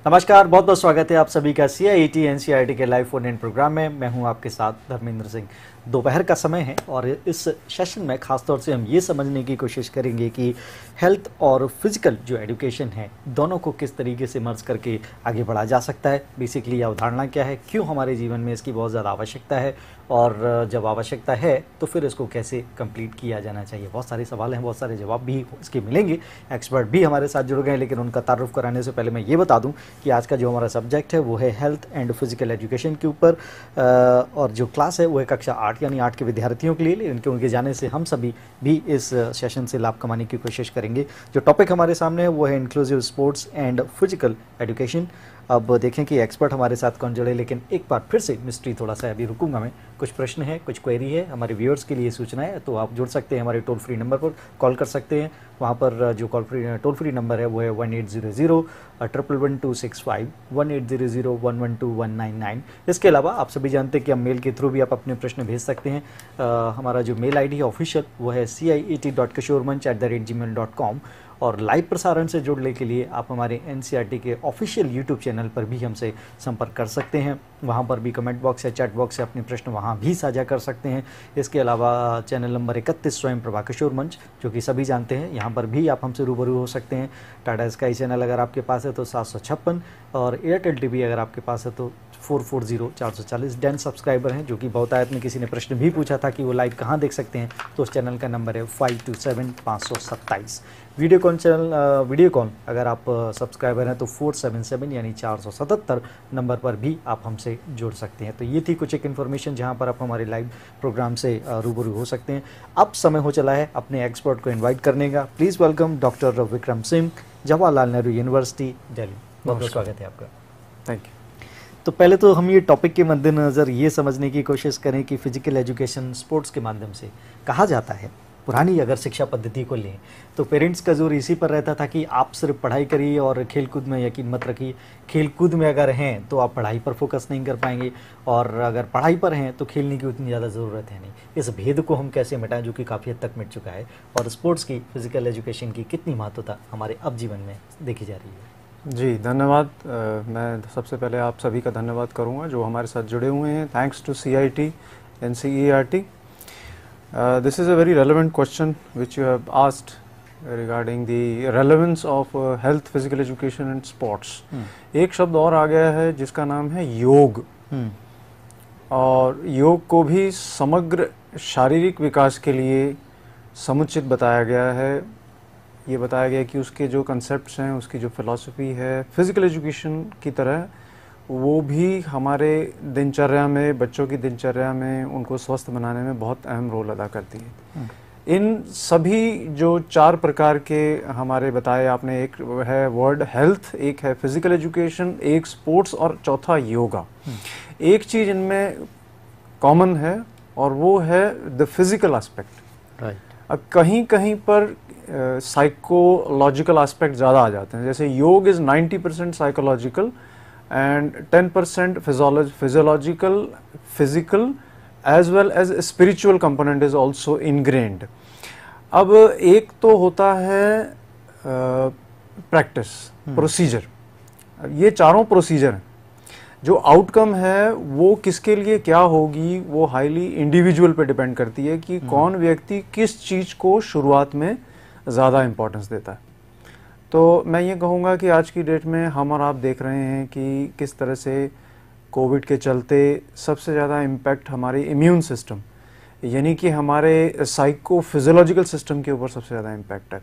नमस्कार, बहुत बहुत स्वागत है आप सभी का CIET NCERT के लाइव फोन इन प्रोग्राम में। मैं हूं आपके साथ धर्मेंद्र सिंह। दोपहर का समय है और इस सेशन में खासतौर से हम ये समझने की कोशिश करेंगे कि हेल्थ और फिजिकल जो एजुकेशन है दोनों को किस तरीके से मर्ज करके आगे बढ़ा जा सकता है। बेसिकली यह अवधारणा क्या है, क्यों हमारे जीवन में इसकी बहुत ज़्यादा आवश्यकता है और जब आवश्यकता है तो फिर इसको कैसे कंप्लीट किया जाना चाहिए। बहुत सारे सवाल हैं, बहुत सारे जवाब भी इसके मिलेंगे। एक्सपर्ट भी हमारे साथ जुड़ गए, लेकिन उनका तारुफ कराने से पहले मैं ये बता दूं कि आज का जो हमारा सब्जेक्ट है वो है हेल्थ एंड फिजिकल एजुकेशन के ऊपर, और जो क्लास है वो है कक्षा 8 यानी 8 के विद्यार्थियों के लिए। लेकिन उनके जाने से हम सभी भी इस सेशन से लाभ कमाने की कोशिश करेंगे। जो टॉपिक हमारे सामने है वो है inclusive sports and physical education. अब देखें कि एक्सपर्ट हमारे साथ कौन जुड़े, लेकिन एक बार फिर से मिस्ट्री थोड़ा सा अभी रुकूंगा मैं। कुछ प्रश्न है, कुछ क्वेरी है, हमारे व्यूअर्स के लिए सूचना है, तो आप जुड़ सकते हैं, हमारे टोल फ्री नंबर पर कॉल कर सकते हैं। वहाँ पर जो टोल फ्री नंबर है वो है 1800-111-265, 1800-112-199। इसके अलावा आप सभी जानते हैं कि हम मेल के थ्रू भी आप अपने प्रश्न भेज सकते हैं। हमारा जो मेल ID है ऑफिशियल वो है ciet.kishormanch@gmail.com। और लाइव प्रसारण से जुड़ने के लिए आप हमारे NCERT के ऑफिशियल यूट्यूब चैनल पर भी हमसे संपर्क कर सकते हैं। वहाँ पर भी कमेंट बॉक्स या चैट बॉक्स से अपने प्रश्न वहाँ भी साझा कर सकते हैं। इसके अलावा चैनल नंबर 31 स्वयं प्रभा किशोर मंच, जो कि सभी जानते हैं, यहाँ पर भी आप हमसे रूबरू हो सकते हैं। टाटा स्काई चैनल अगर आपके पास है तो 756, और एयरटेल TV अगर आपके पास है तो 440-440 डेन सब्सक्राइबर हैं। जो कि बहुतायत में किसी ने प्रश्न भी पूछा था कि वो लाइव कहाँ देख सकते हैं, तो उस चैनल का नंबर है 527-527। वीडियो कॉल अगर आप सब्सक्राइबर हैं तो 477 यानी 477 नंबर पर भी आप हमसे जुड़ सकते हैं। तो ये थी कुछ एक इन्फॉर्मेशन जहां पर आप हमारे लाइव प्रोग्राम से रूबरू हो सकते हैं। अब समय हो चला है अपने एक्सपर्ट को इनवाइट करने का। Please welcome doctor Vikram Singh, Jawaharlal Nehru university, Delhi. बहुत बहुत स्वागत है आपका। Thank you. तो पहले तो हम ये टॉपिक के मद्देनज़र ये समझने की कोशिश करें कि फिजिकल एजुकेशन स्पोर्ट्स के माध्यम से कहा जाता है। पुरानी अगर शिक्षा पद्धति को लें तो पेरेंट्स का जोर इसी पर रहता था कि आप सिर्फ पढ़ाई करिए और खेलकूद में यकीन मत रखिए। खेलकूद में अगर हैं तो आप पढ़ाई पर फोकस नहीं कर पाएंगे, और अगर पढ़ाई पर हैं तो खेलने की उतनी ज़्यादा ज़रूरत है नहीं। इस भेद को हम कैसे मिटाएं, जो कि काफ़ी हद तक मिट चुका है, और स्पोर्ट्स की फिजिकल एजुकेशन की कितनी महत्वता हमारे अब जीवन में देखी जा रही है। जी धन्यवाद। मैं सबसे पहले आप सभी का धन्यवाद करूंगा जो हमारे साथ जुड़े हुए हैं। Thanks to CIT NCERT। This is a very relevant question which you have asked regarding the relevance of health, physical education and sports. एक शब्द और आ गया है जिसका नाम है योग। और योग को भी समग्र शारीरिक विकास के लिए समुचित बताया गया है। ये बताया गया कि उसके जो कंसेप्ट्स हैं, उसकी जो फिलॉसफी है, फिजिकल एजुकेशन की तरह वो भी हमारे दिनचर्या में, बच्चों की दिनचर्या में उनको स्वस्थ बनाने में बहुत अहम रोल अदा करती है। इन सभी जो 4 प्रकार के हमारे बताए आपने, एक है वर्ड हेल्थ, एक है फिजिकल एजुकेशन, एक स्पोर्ट्स और चौथा योगा। एक चीज़ इनमें कॉमन है और वो है द फिजिकल एस्पेक्ट। अब कहीं कहीं पर साइकोलॉजिकल एस्पेक्ट ज़्यादा आ जाते हैं। जैसे योग is 90% psychological and 10% physiological, physical as well as spiritual component is also ingrained. अब एक तो होता है प्रैक्टिस, प्रोसीजर। ये चारों प्रोसीजर हैं। जो आउटकम है वो किसके लिए क्या होगी वो हाईली इंडिविजुअल पे डिपेंड करती है कि कौन व्यक्ति किस चीज़ को शुरुआत में ज़्यादा इम्पोर्टेंस देता है। तो मैं ये कहूँगा कि आज की डेट में हम और आप देख रहे हैं कि किस तरह से कोविड के चलते सबसे ज़्यादा इम्पैक्ट हमारे इम्यून सिस्टम यानी कि हमारे साइको फिजियोलॉजिकल सिस्टम के ऊपर सबसे ज़्यादा इम्पैक्ट है।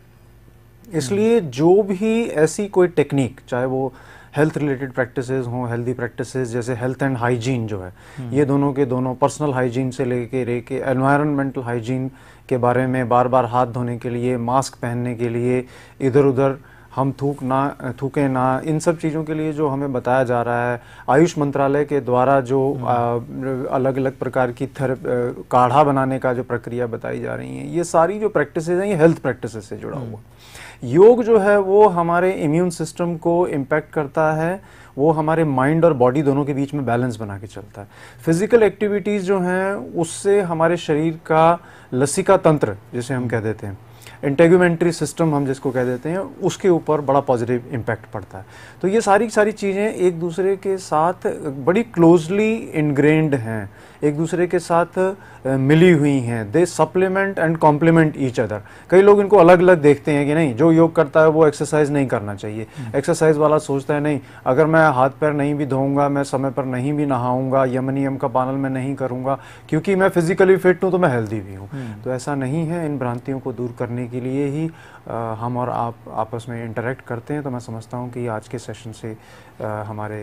इसलिए जो भी ऐसी कोई टेक्निक, चाहे वो हेल्थ रिलेटेड प्रैक्टिसेस हों, हेल्दी प्रैक्टिसेस जैसे हेल्थ एंड हाइजीन जो है, ये दोनों के दोनों, पर्सनल हाइजीन से लेके एनवायरनमेंटल हाइजीन के बारे में, बार बार हाथ धोने के लिए, मास्क पहनने के लिए, इधर उधर हम थूकें ना, इन सब चीज़ों के लिए जो हमें बताया जा रहा है, आयुष मंत्रालय के द्वारा जो अलग अलग प्रकार की काढ़ा बनाने का जो प्रक्रिया बताई जा रही है, ये सारी जो प्रैक्टिसेस हैं ये हेल्थ प्रैक्टिसेस से जुड़ा हुआ। योग जो है वो हमारे इम्यून सिस्टम को इम्पैक्ट करता है, वो हमारे माइंड और बॉडी दोनों के बीच में बैलेंस बना के चलता है। फिजिकल एक्टिविटीज़ जो हैं उससे हमारे शरीर का लसिका तंत्र जिसे हम कह देते हैं, इंटेगुमेंट्री सिस्टम हम जिसको कह देते हैं, उसके ऊपर बड़ा पॉजिटिव इम्पैक्ट पड़ता है। तो ये सारी चीज़ें एक दूसरे के साथ बड़ी क्लोजली इनग्रेन्ड हैं, एक दूसरे के साथ मिली हुई हैं। They supplement and complement each other. कई लोग इनको अलग अलग देखते हैं कि नहीं, जो योग करता है वो एक्सरसाइज नहीं करना चाहिए। एक्सरसाइज वाला सोचता है नहीं, अगर मैं हाथ पैर नहीं भी धोऊंगा, मैं समय पर नहीं भी नहाऊंगा, यम नियम का पालन मैं नहीं करूंगा, क्योंकि मैं फिजिकली फिट हूं तो मैं हेल्दी भी हूं। तो ऐसा नहीं है। इन भ्रांतियों को दूर करने के लिए ही हम और आप आपस में इंटरेक्ट करते हैं। तो मैं समझता हूं कि आज के सेशन से हमारे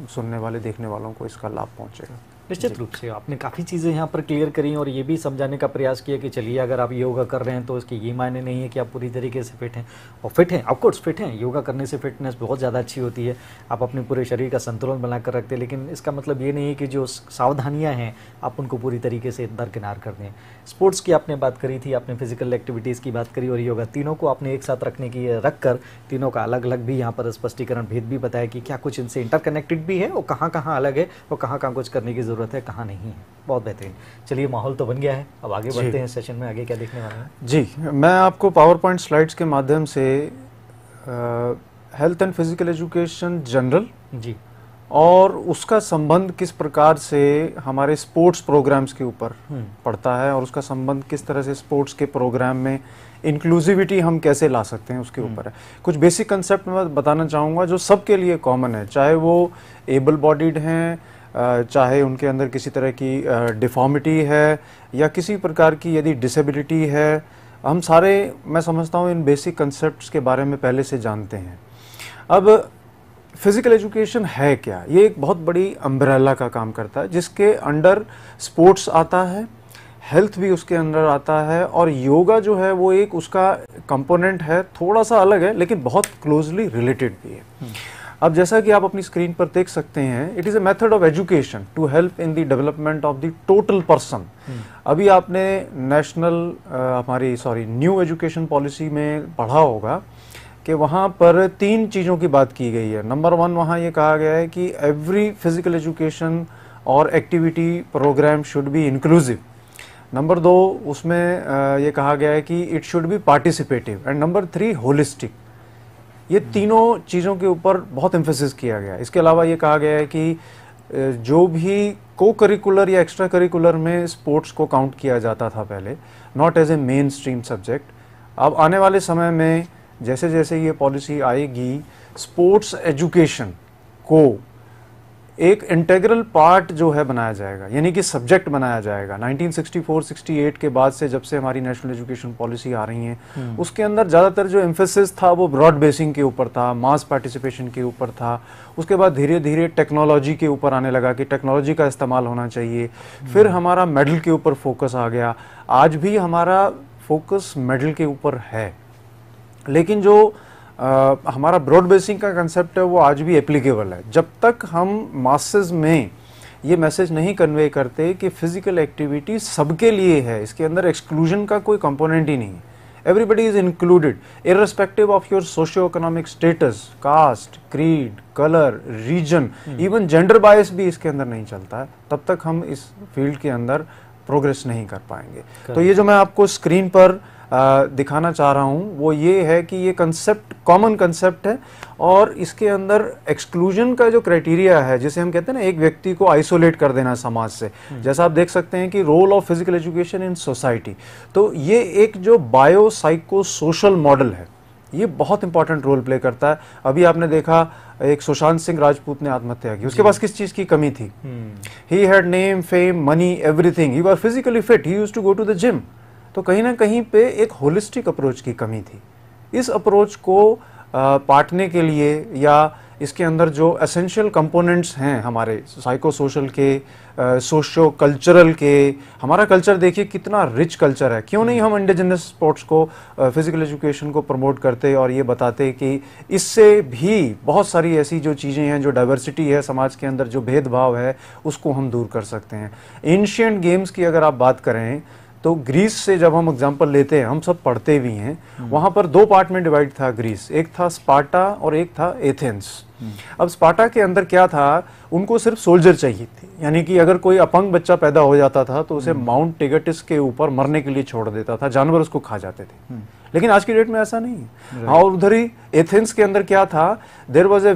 सुनने वाले, देखने वालों को इसका लाभ पहुंचेगा। निश्चित रूप से आपने काफ़ी चीज़ें यहाँ पर क्लियर करी और ये भी समझाने का प्रयास किया कि चलिए अगर आप योगा कर रहे हैं तो इसके ये मायने नहीं है कि आप पूरी तरीके से फिट हैं। और फिट हैं, ऑफकोर्स फिट हैं। योगा करने से फिटनेस बहुत ज़्यादा अच्छी होती है, आप अपने पूरे शरीर का संतुलन बनाकर रखते हैं। लेकिन इसका मतलब ये नहीं है कि जो सावधानियाँ हैं आप उनको पूरी तरीके से दरकिनार कर दें। स्पोर्ट्स की आपने बात करी थी, आपने फिजिकल एक्टिविटीज़ की बात करी और योगा, तीनों को आपने एक साथ रखने की रख कर तीनों का अलग अलग भी यहाँ पर स्पष्टीकरण, भेद भी बताया कि क्या कुछ इनसे इंटरकनेक्टेड भी है और कहाँ कहाँ अलग है और कहाँ कहाँ कुछ करने की ज़रूरत है, कहाँ नहीं है। बहुत बेहतरीन। चलिए, माहौल तो बन गया है, अब आगे बढ़ते हैं सेशन में। आगे क्या देखने वाले हैं? जी, मैं आपको पावर पॉइंट स्लाइड्स के माध्यम से health and physical education general जी और उसका संबंध किस प्रकार से हमारे स्पोर्ट्स प्रोग्राम्स के ऊपर पड़ता है और उसका संबंध किस तरह से स्पोर्ट्स के प्रोग्राम में इंक्लूसिविटी हम कैसे ला सकते हैं उसके ऊपर है। कुछ बेसिक कंसेप्ट मैं बताना चाहूँगा जो सबके लिए कॉमन है, चाहे वो एबल बॉडीड हैं, चाहे उनके अंदर किसी तरह की डिफॉर्मिटी है या किसी प्रकार की यदि डिसेबिलिटी है। हम सारे, मैं समझता हूँ, इन बेसिक कंसेप्ट्स के बारे में पहले से जानते हैं। अब फिजिकल एजुकेशन है क्या? ये एक बहुत बड़ी अम्ब्रेला का काम करता है जिसके अंडर स्पोर्ट्स आता है, हेल्थ भी उसके अंदर आता है और योगा जो है वो एक उसका कंपोनेंट है, थोड़ा सा अलग है लेकिन बहुत क्लोजली रिलेटेड भी है। अब जैसा कि आप अपनी स्क्रीन पर देख सकते हैं, it is a method of education to help in the development of the total person. अभी आपने न्यू एजुकेशन पॉलिसी में पढ़ा होगा कि वहाँ पर 3 चीज़ों की बात की गई है। नंबर 1, वहाँ ये कहा गया है कि एवरी फिजिकल एजुकेशन और activity programme should be inclusive. Number 2, उसमें ये कहा गया है कि it should be participative. And number 3, holistic. ये तीनों चीज़ों के ऊपर बहुत एम्फेसिस किया गया है। इसके अलावा ये कहा गया है कि जो भी को करिकुलर या एक्स्ट्रा करिकुलर में स्पोर्ट्स को काउंट किया जाता था पहले, not as a main stream subject, अब आने वाले समय में जैसे जैसे ये पॉलिसी आएगी, स्पोर्ट्स एजुकेशन को एक इंटेग्रल पार्ट जो है बनाया जाएगा, यानी कि सब्जेक्ट बनाया जाएगा। 1964-68 के बाद से, जब से हमारी नेशनल एजुकेशन पॉलिसी आ रही है, उसके अंदर ज़्यादातर जो एम्फेसिस था वो ब्रॉड बेसिंग के ऊपर था, मास पार्टिसिपेशन के ऊपर था। उसके बाद धीरे धीरे टेक्नोलॉजी के ऊपर आने लगा कि टेक्नोलॉजी का इस्तेमाल होना चाहिए। फिर हमारा मेडल के ऊपर फोकस आ गया। आज भी हमारा फोकस मेडल के ऊपर है, लेकिन जो हमारा ब्रॉड बेसिंग का कंसेप्ट है वो आज भी एप्लीकेबल है। जब तक हम मासेस में ये मैसेज नहीं कन्वे करते कि फिजिकल एक्टिविटी सबके लिए है, इसके अंदर एक्सक्लूजन का कोई कंपोनेंट ही नहीं है, everybody is included irrespective of your socio economic status, caste, creed, colour, region, even gender bias भी इसके अंदर नहीं चलता है, तब तक हम इस फील्ड के अंदर प्रोग्रेस नहीं कर पाएंगे। तो ये जो मैं आपको स्क्रीन पर दिखाना चाह रहा हूँ वो ये है कि ये कंसेप्ट कॉमन कंसेप्ट है और इसके अंदर एक्सक्लूजन का जो क्राइटेरिया है, जिसे हम कहते हैं ना एक व्यक्ति को आइसोलेट कर देना समाज से, जैसा आप देख सकते हैं कि role of physical education in society, तो ये एक जो बायो साइको सोशल मॉडल है, ये बहुत इंपॉर्टेंट रोल प्ले करता है। अभी आपने देखा एक सुशांत सिंह राजपूत ने आत्महत्या की, उसके पास किस चीज की कमी थी? He had name, fame, money, everything, he was physically fit, he used to go to the gym. तो कहीं ना कहीं पे एक होलिस्टिक अप्रोच की कमी थी। इस अप्रोच को पाटने के लिए या इसके अंदर जो एसेंशियल कंपोनेंट्स हैं हमारे साइको सोशल के, सोशो कल्चरल के, हमारा कल्चर देखिए कितना रिच कल्चर है, क्यों नहीं हम इंडिजिनस स्पोर्ट्स को, फिजिकल एजुकेशन को प्रमोट करते और ये बताते कि इससे भी बहुत सारी ऐसी जो चीज़ें हैं, जो डाइवर्सिटी है समाज के अंदर, जो भेदभाव है, उसको हम दूर कर सकते हैं। एंशिएंट गेम्स की अगर आप बात करें तो ग्रीस से जब हम एग्जांपल लेते हैं, हम सब पढ़ते भी हैं, वहाँ पर 2 पार्ट में डिवाइड था ग्रीस, एक था स्पार्टा और एक था एथेंस। अब स्पार्टा के अंदर क्या था, उनको सिर्फ सोल्जर चाहिए थे, यानी कि अगर कोई अपंग बच्चा पैदा हो जाता था तो उसे माउंट टिगटिस के ऊपर मरने के लिए छोड़ देता था, जानवर उसको खा जाते थे। लेकिन आज की डेट में ऐसा नहीं है। हाँ, और उधर ही एथेंस के अंदर क्या था, there was a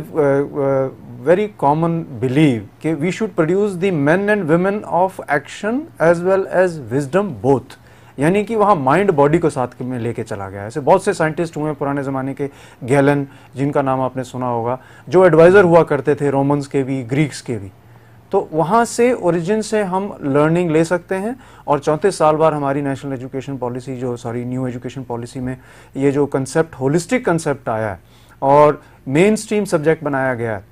very common believe कि we should produce the men and women of action as well as wisdom both, यानी कि वहाँ माइंड बॉडी को साथ में लेके चला गया। ऐसे बहुत से साइंटिस्ट हुए पुराने ज़माने के, गैलन जिनका नाम आपने सुना होगा, जो एडवाइज़र हुआ करते थे रोमन्स के भी, ग्रीक्स के भी। तो वहाँ से ओरिजिन से हम लर्निंग ले सकते हैं। और 34 साल बाद हमारी national education policy new education policy में ये जो कंसेप्ट, होलिस्टिक कंसेप्ट आया है और मेन स्ट्रीम सब्जेक्ट बनाया गया है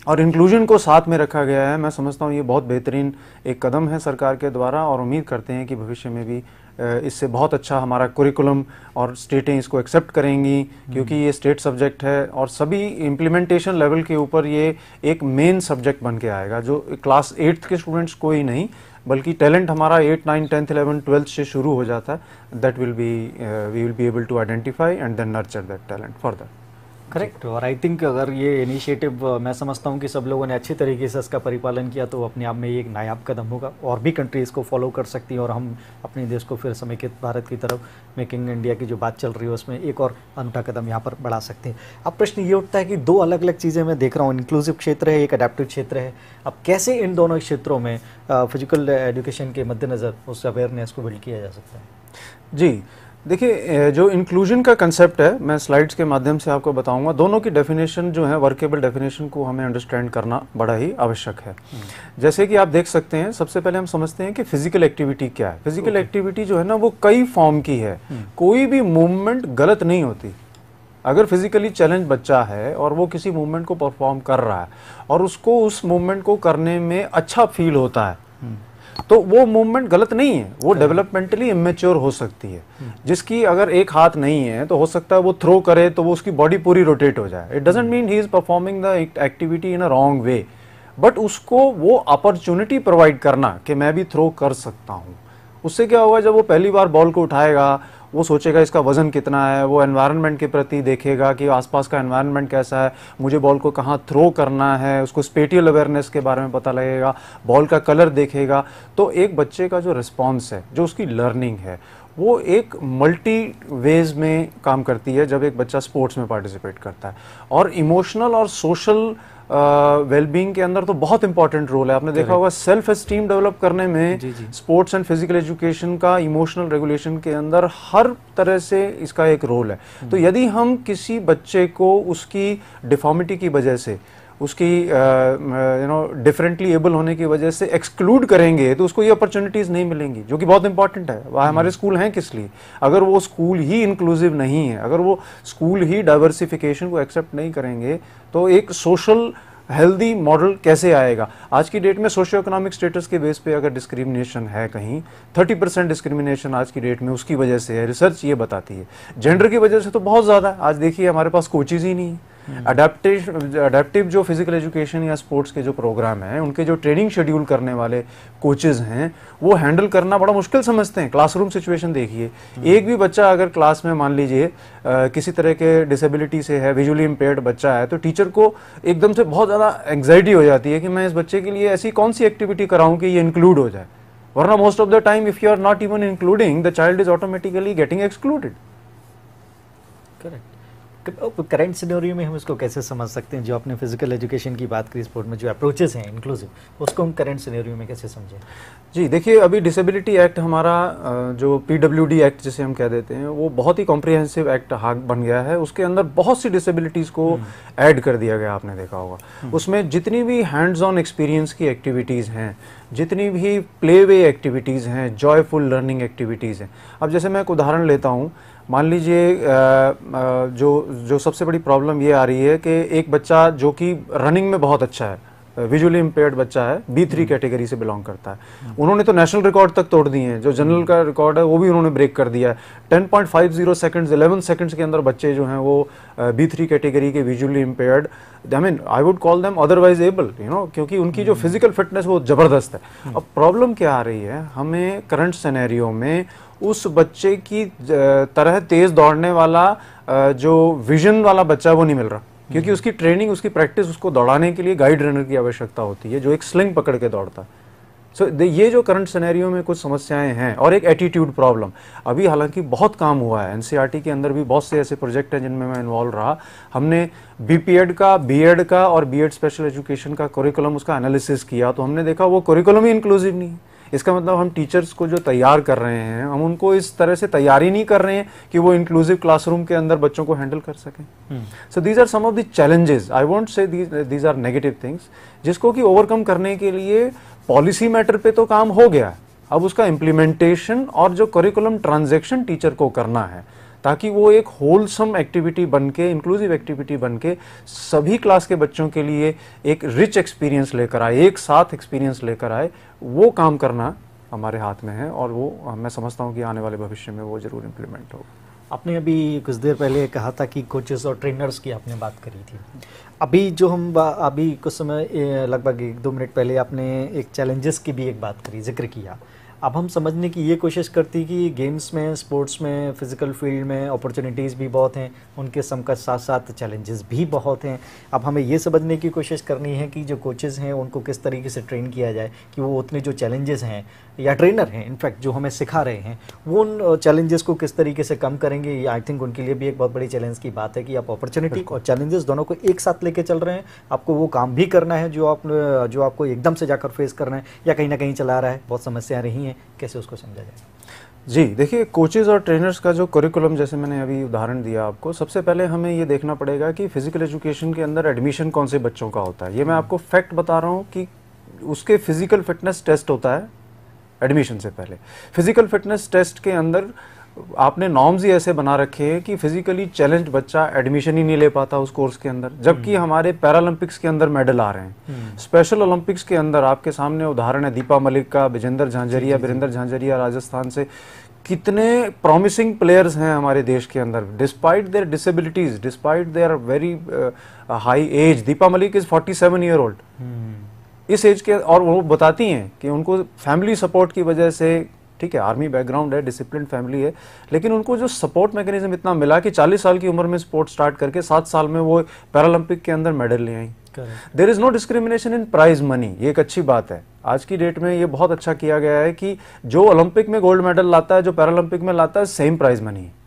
और इंक्लूजन को साथ में रखा गया है, मैं समझता हूँ ये बहुत बेहतरीन एक कदम है सरकार के द्वारा। और उम्मीद करते हैं कि भविष्य में भी इससे बहुत अच्छा हमारा कुरिकुलम और स्टेटें इसको एक्सेप्ट करेंगी, क्योंकि ये स्टेट सब्जेक्ट है और सभी इम्प्लीमेंटेशन लेवल के ऊपर ये एक मेन सब्जेक्ट बन के आएगा, जो क्लास 8th के स्टूडेंट्स को ही नहीं बल्कि टैलेंट हमारा 8, 9, 10th, 11th, 12th से शुरू हो जाता है। That will be we will be able to identify and then nurture that talent further. Correct. और आई थिंक अगर ये इनिशिएटिव मैं समझता हूँ कि सब लोगों ने अच्छी तरीके से इसका परिपालन किया तो अपने आप में ये एक नायाब कदम होगा और भी कंट्री इसको फॉलो कर सकती हैं और हम अपने देश को फिर समेकित भारत की तरफ, मेकिंग इंडिया की जो बात चल रही है उसमें एक और अनूठा कदम यहाँ पर बढ़ा सकते हैं। अब प्रश्न ये उठता है कि दो अलग अलग चीज़ें मैं देख रहा हूँ, इंक्लूसिव क्षेत्र है, एक अडेप्टिव क्षेत्र है। अब कैसे इन दोनों क्षेत्रों में फिजिकल एजुकेशन के मद्देनज़र उस अवेयरनेस को बिल्ड किया जा सकता है? जी देखिए, जो इंक्लूजन का कंसेप्ट है मैं स्लाइड्स के माध्यम से आपको बताऊंगा। दोनों की डेफिनेशन जो है, वर्केबल डेफिनेशन को हमें अंडरस्टैंड करना बड़ा ही आवश्यक है। जैसे कि आप देख सकते हैं, सबसे पहले हम समझते हैं कि फिजिकल एक्टिविटी क्या है। फिजिकल एक्टिविटी जो है ना वो कई फॉर्म की है, कोई भी मूवमेंट गलत नहीं होती। अगर फिजिकली चैलेंज बच्चा है और वो किसी मूवमेंट को परफॉर्म कर रहा है और उसको उस मूवमेंट को करने में अच्छा फील होता है तो वो मूवमेंट गलत नहीं है, वो डेवलपमेंटली इमेच्योर हो सकती है। जिसकी अगर एक हाथ नहीं है तो हो सकता है वो थ्रो करे तो वो उसकी बॉडी पूरी रोटेट हो जाए। It doesn't mean he is performing the activity in a wrong way, but उसको वो अपॉर्चुनिटी प्रोवाइड करना कि मैं भी थ्रो कर सकता हूँ। उससे क्या होगा, जब वो पहली बार बॉल को उठाएगा वो सोचेगा इसका वजन कितना है, वो एनवायरनमेंट के प्रति देखेगा कि आसपास का एनवायरनमेंट कैसा है, मुझे बॉल को कहाँ थ्रो करना है, उसको स्पेटियल अवेयरनेस के बारे में पता लगेगा, बॉल का कलर देखेगा। तो एक बच्चे का जो रिस्पॉन्स है, जो उसकी लर्निंग है, वो एक मल्टी वेज में काम करती है जब एक बच्चा स्पोर्ट्स में पार्टिसिपेट करता है। और इमोशनल और सोशल वेलबींग के अंदर तो बहुत इंपॉर्टेंट रोल है। आपने देखा होगा सेल्फ एस्टीम डेवलप करने में स्पोर्ट्स एंड फिजिकल एजुकेशन का, इमोशनल रेगुलेशन के अंदर हर तरह से इसका एक रोल है। तो यदि हम किसी बच्चे को उसकी डिफॉर्मिटी की वजह से, उसकी डिफरेंटली एबल होने की वजह से एक्सक्लूड करेंगे तो उसको ये अपॉर्चुनिटीज नहीं मिलेंगी, जो कि बहुत इंपॉर्टेंट है। वह हमारे स्कूल हैं किस लिए? अगर वो स्कूल ही इंक्लूसिव नहीं है, अगर वो स्कूल ही डाइवर्सिफिकेशन को एक्सेप्ट नहीं करेंगे तो एक सोशल हेल्दी मॉडल कैसे आएगा? आज की डेट में सोशियो इकोनॉमिक स्टेटस के बेस पे अगर डिस्क्रिमिनेशन है कहीं, 30% डिस्क्रिमिनेशन आज की डेट में उसकी वजह से है, रिसर्च ये बताती है। जेंडर की वजह से तो बहुत ज़्यादा है। आज देखिए हमारे पास कोचेज ही नहीं है। अडेप्टिव जो फिजिकल एजुकेशन या स्पोर्ट्स के जो प्रोग्राम हैं, उनके जो ट्रेनिंग शेड्यूल करने वाले कोचेज हैं, वो हैंडल करना बड़ा मुश्किल समझते हैं। क्लासरूम सिचुएशन देखिए, एक भी बच्चा अगर क्लास में मान लीजिए किसी तरह के डिसेबिलिटी से है, विजुअली इम्पेयर्ड बच्चा है, तो टीचर को एकदम से बहुत ज़्यादा एंग्जाइटी हो जाती है कि मैं इस बच्चे के लिए ऐसी कौन सी एक्टिविटी कराऊं कि ये इंक्लूड हो जाए। वरना most of the time if you are not even including, the child is automatically getting excluded. Correct. Current scenario में हम इसको कैसे समझ सकते हैं? जो आपने फिजिकल एजुकेशन की बात करी, स्पोर्ट में जो अप्रोचेस हैं इंक्लूसिव, उसको हम करंट सिनेरियो में कैसे समझें? जी देखिए, अभी डिसेबिलिटी एक्ट हमारा जो PWD एक्ट जिसे हम कह देते हैं, वो बहुत ही कॉम्प्रिहेंसिव एक्ट बन गया है। उसके अंदर बहुत सी डिसेबिलिटीज़ को ऐड कर दिया गया, आपने देखा होगा। उसमें जितनी भी हैंड्स ऑन एक्सपीरियंस की एक्टिविटीज़ हैं, जितनी भी प्ले वे एक्टिविटीज़ हैं, जॉयफुल लर्निंग एक्टिविटीज़ हैं। अब जैसे मैं एक उदाहरण लेता हूँ, मान लीजिए जो सबसे बड़ी प्रॉब्लम ये आ रही है कि एक बच्चा जो कि रनिंग में बहुत अच्छा है, विजुअली इम्पेयर्ड बच्चा है, B3 कैटेगरी से बिलोंग करता है। उन्होंने तो नेशनल रिकॉर्ड तक तोड़ दिए हैं, जो जनरल का रिकॉर्ड है वो भी उन्होंने ब्रेक कर दिया है। 10.50 सेकंड्स, 11 सेकंड्स के अंदर बच्चे जो हैं वो B3 कैटेगरी के visually impaired, I mean I would call them otherwise able, क्योंकि उनकी जो फिजिकल फिटनेस वो जबरदस्त है। अब प्रॉब्लम क्या आ रही है, हमें करंट सिनेरियो में उस बच्चे की तरह तेज दौड़ने वाला जो विजन वाला बच्चा वो नहीं मिल रहा, क्योंकि उसकी ट्रेनिंग, उसकी प्रैक्टिस, उसको दौड़ाने के लिए गाइड रनर की आवश्यकता होती है जो एक स्लिंग पकड़ के दौड़ता है। सो ये जो करंट सिनेरियो में कुछ समस्याएं हैं, और एक एटीट्यूड प्रॉब्लम, अभी हालांकि बहुत काम हुआ है, एनसीईआरटी के अंदर भी बहुत से ऐसे प्रोजेक्ट हैं जिनमें मैं इन्वॉल्व रहा। हमने बीपीएड का, बीएड का और बीएड स्पेशल एजुकेशन का करिकुलम, उसका एनालिसिस किया, तो हमने देखा वो करिकुलम ही इंक्लूसिव नहीं है। इसका मतलब हम टीचर्स को जो तैयार कर रहे हैं, हम उनको इस तरह से तैयारी नहीं कर रहे हैं कि वो इंक्लूसिव क्लासरूम के अंदर बच्चों को हैंडल कर सकें। So these are some of the challenges, I won't say these are negative things, जिसको कि ओवरकम करने के लिए पॉलिसी मैटर पे तो काम हो गया, अब उसका इम्प्लीमेंटेशन और जो करिकुलम ट्रांजैक्शन टीचर को करना है, ताकि वो एक होलसम एक्टिविटी बनके, इंक्लूसिव एक्टिविटी बनके सभी क्लास के बच्चों के लिए एक रिच एक्सपीरियंस लेकर आए, एक साथ एक्सपीरियंस लेकर आए, वो काम करना हमारे हाथ में है, और वो मैं समझता हूँ कि आने वाले भविष्य में वो जरूर इम्प्लीमेंट होगा। आपने अभी कुछ देर पहले कहा था कि कोचेस और ट्रेनर्स की आपने बात करी थी। अभी जो हम अभी कुछ समय लगभग 1-2 मिनट पहले आपने एक चैलेंजेस की भी एक बात करी, जिक्र किया। अब हम समझने की ये कोशिश करती कि गेम्स में, स्पोर्ट्स में, फिजिकल फील्ड में अपॉर्चुनिटीज़ भी बहुत हैं, उनके साथ साथ चैलेंजेस भी बहुत हैं। अब हमें ये समझने की कोशिश करनी है कि जो कोचेज़ हैं उनको किस तरीके से ट्रेन किया जाए कि वो उतने जो चैलेंजेस हैं, या ट्रेनर हैं इनफैक्ट जो हमें सिखा रहे हैं, वो उन चैलेंजेस को किस तरीके से कम करेंगे। ये आई थिंक उनके लिए भी एक बहुत बड़ी चैलेंज की बात है कि आप अपॉर्चुनिटी और चैलेंजेस दोनों को एक साथ लेके चल रहे हैं। आपको वो काम भी करना है जो आपको एकदम से जाकर फेस करना है, या कहीं ना कहीं चला रहा है, बहुत समस्याएं रही हैं, कैसे उसको समझा जाए? जी देखिए, कोचेज और ट्रेनर्स का जो करिकुलम, जैसे मैंने अभी उदाहरण दिया आपको, सबसे पहले हमें ये देखना पड़ेगा कि फिजिकल एजुकेशन के अंदर एडमिशन कौन से बच्चों का होता है। ये मैं आपको फैक्ट बता रहा हूँ कि उसके फिजिकल फिटनेस टेस्ट होता है एडमिशन से पहले। फिजिकल फिटनेस टेस्ट के अंदर आपने नॉर्म्स ही ऐसे बना रखे हैं कि फिजिकली चैलेंज्ड बच्चा एडमिशन ही नहीं ले पाता उस कोर्स के अंदर, जबकि हमारे पैरालंपिक्स के अंदर मेडल आ रहे हैं। स्पेशल ओलंपिक्स के अंदर आपके सामने उदाहरण है दीपा मलिक का, विजेंद्र झांझरिया, वीरेंद्र झांझरिया राजस्थान से, कितने प्रॉमिसिंग प्लेयर्स हैं हमारे देश के अंदर, despite their disabilities, despite their very high age. Deepa Malik is 47 year old इस एज के, और वो बताती हैं कि उनको फैमिली सपोर्ट की वजह से, ठीक है आर्मी बैकग्राउंड है, डिसिप्लिन फैमिली है, लेकिन उनको जो सपोर्ट मैकेनिज्म इतना मिला कि 40 साल की उम्र में स्पोर्ट स्टार्ट करके 7 साल में वो पैरालंपिक के अंदर मेडल ले आई। There is no discrimination in prize money, ये एक अच्छी बात है। आज की डेट में ये बहुत अच्छा किया गया है कि जो ओलंपिक में गोल्ड मेडल लाता है, जो पैरालंपिक में लाता है, सेम प्राइज मनी है,